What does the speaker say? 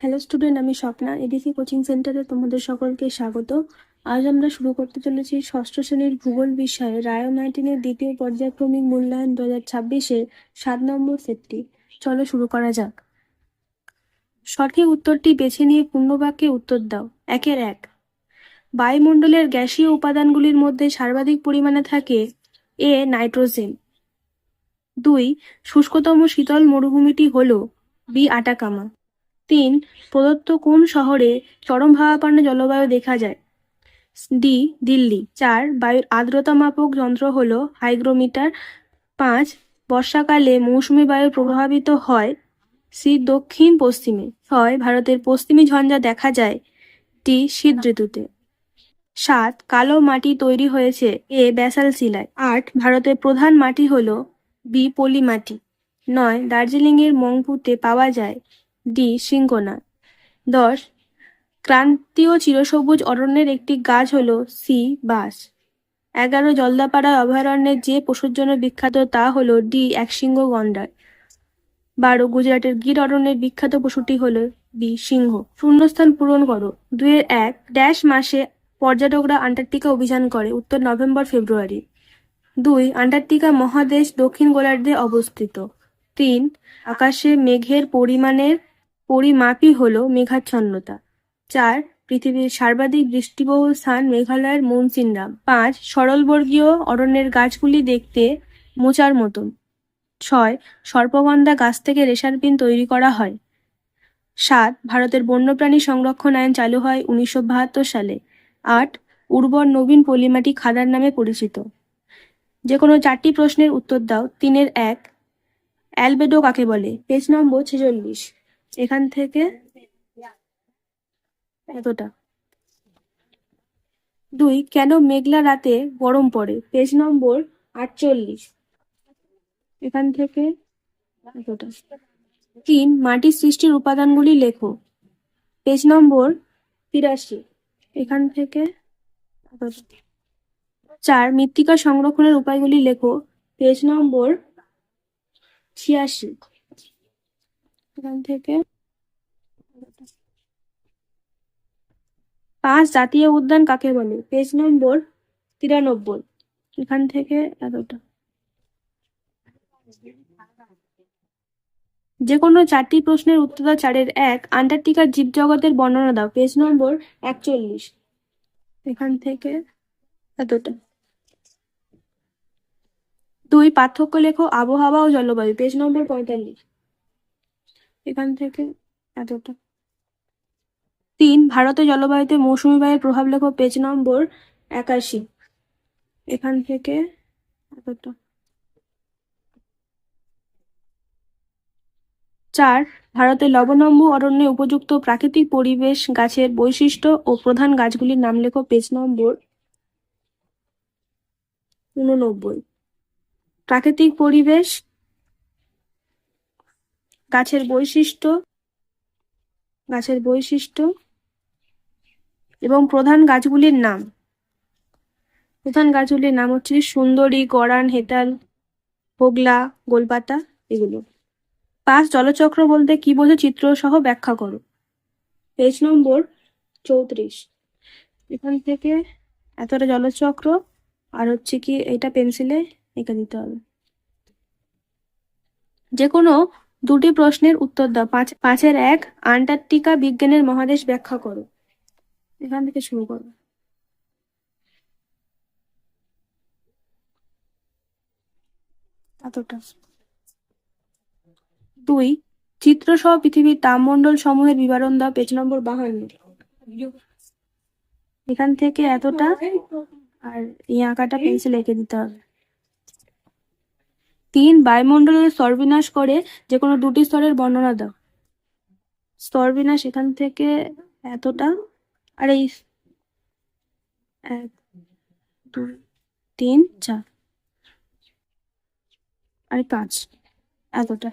Hello student, আমি Swapna ABC coaching সেন্টারে তোমাদের সকলকে স্বাগত। আজ আমরা শুরু করতে চলেছি ষষ্ঠ শ্রেণীর ভূগোল বিষয়ে রায়ো ম্যাটিনের দ্বিতীয় পর্যায়ক্রমিক মূল্যায়ন 2026-এর 7 নম্বর সেটটি। চলো শুরু করা যাক। সঠিক উত্তরটি বেছে নিয়ে পূর্ণবাক্যে উত্তর দাও। 1-1 বায়ুমণ্ডলের গ্যাসীয় উপাদানগুলির মধ্যে সর্বাধিক পরিমাণে থাকে এ নাইট্রোজেন। 2 শুষ্কতম শীতল মরুভূমিটি হল বি আটাকামা। 3 প্রদত্ত কোন শহরে চরম ভাবাপন্ন জলবায়ু দেখা যায়? ডি দিল্লি। 4 বায়ুর আর্দ্রতা মাপক যন্ত্র হলো হাইগ্রোমিটার। 5 বর্ষাকালে মৌসুমী বায়ু প্রভাবিত হয় সি দক্ষিণ পশ্চিমে। 6 ভারতের পশ্চিমী ঝঞ্ঝা দেখা যায় ডি শীত ঋতুতে। 7 কালো মাটি তৈরি হয়েছে এ ব্যাসাল্ট শিলায়। 8 ভারতের প্রধান মাটি হলো বি পলি মাটি। 9 দার্জিলিংয়ের মংপুতে পাওয়া যায় ডি সিংকোনা। 10 ক্রান্তীয় চিরসবুজ অরণ্যের একটি গাছ হলো সি বাঁশ। 11 জলদাপাড়া অভয়ারণ্যের যে পশুর জন্য বিখ্যাত তা হলো ডি একশৃঙ্গ গন্ডার। 12 গুজরাটের গির অরণ্যের বিখ্যাত পশুটি হলো বি সিংহ। শূন্যস্থান পূরণ করো। 2-1 ড্যাশ মাসে পর্যটকরা আন্টার্কটিকা অভিযান করে? উত্তর নভেম্বর ফেব্রুয়ারি। 2 আন্টার্কটিকা মহাদেশ দক্ষিণ গোলার্ধে অবস্থিত। 3 আকাশে মেঘের পরিমাপই হলো মেঘাচ্ছন্নতা। 4 পৃথিবীর সর্বাধিক বৃষ্টিবহুল স্থান মেঘালয়ের মৌসিনরাম। 5 সরলবর্গীয় অরণ্যের গাছগুলি দেখতে মোচার মতন। 6 সর্পগন্ধা গাছ থেকে রেশার পিন তৈরি করা হয়। 7 ভারতের বন্যপ্রাণী সংরক্ষণ আইন চালু হয় 1972 সালে। 8 উর্বর নবীন পলিমাটি খাদার নামে পরিচিত। যে কোনো 4টি প্রশ্নের উত্তর দাও। 3-1 অ্যালবেডো কাকে বলে? পেজ নম্বর 46। এখান থেকে এতটা। 2 কেন মেঘলা রাতে গরম পড়ে? পেজ নম্বর 48। এখান থেকে এতটা। 3 মাটির সৃষ্টির উপাদানগুলি লেখো। পেজ নম্বর 83। এখান থেকে এতটা। 4 মৃত্তিকা সংরক্ষণের উপায়গুলি লেখো। পেজ নম্বর 86। এখান থেকে 5 জাতীয় উদ্যান কাকে বলে? পেজ নম্বর 93। এখান থেকে এতটা। যে কোনো 4টি প্রশ্নের উত্তর দাও। 4-1 আন্টার্কটিকার জীবজগতের বর্ণনা দাও। পেজ নম্বর 41। এখান থেকে এতটা। 2 পার্থক্য লেখো আবহাওয়া ও জলবায়ু। পেজ নম্বর 45। এখান থেকে এতটা। 3 ভারতের জলবায়ুতে মৌসুমী বায়ুর প্রভাব লেখো। পেজ নম্বর 81। এখান থেকে এতটা। 4 ভারতের লবণাম্বু অরণ্যে উপযুক্ত প্রাকৃতিক পরিবেশ গাছের বৈশিষ্ট্য ও প্রধান গাছগুলির নাম লেখো। পেজ নম্বর 89। প্রাকৃতিক পরিবেশ গাছের বৈশিষ্ট্য এবং প্রধান গাছগুলির নাম। প্রধান গাছগুলির নাম হচ্ছে সুন্দরী, গরান, হেতাল, হোগলা, গোলপাতা এগুলো। 5 জলচক্র বলতে কি বোঝো চিত্র সহ ব্যাখ্যা করো। পেজ নম্বর 34। এখান থেকে এতটা জলচক্র আর হচ্ছে কি এটা পেন্সিলে এঁকে দিতে হবে। যে কোনো 2টি প্রশ্নের উত্তর দাও। 5-1 আন্টার্কটিকা বিজ্ঞানের মহাদেশ ব্যাখ্যা করো। এখান থেকে শুরু করো। এতটা। 2 চিত্র সহ পৃথিবীর তাপমণ্ডল সমূহের বিবরণ দাও। পেজ নম্বর 52। এখান থেকে এতটা আর এই আঁকাটা পেন্সিল এঁকে দিতে হবে। 3 বায়ুমণ্ডলের স্তরবিন্যাস করে যে কোনো 2টি স্তরের বর্ণনা দাও। স্তরবিন্যাস এখান থেকে এতটা আর এই 1 2 3 4 আর 5 এতটা।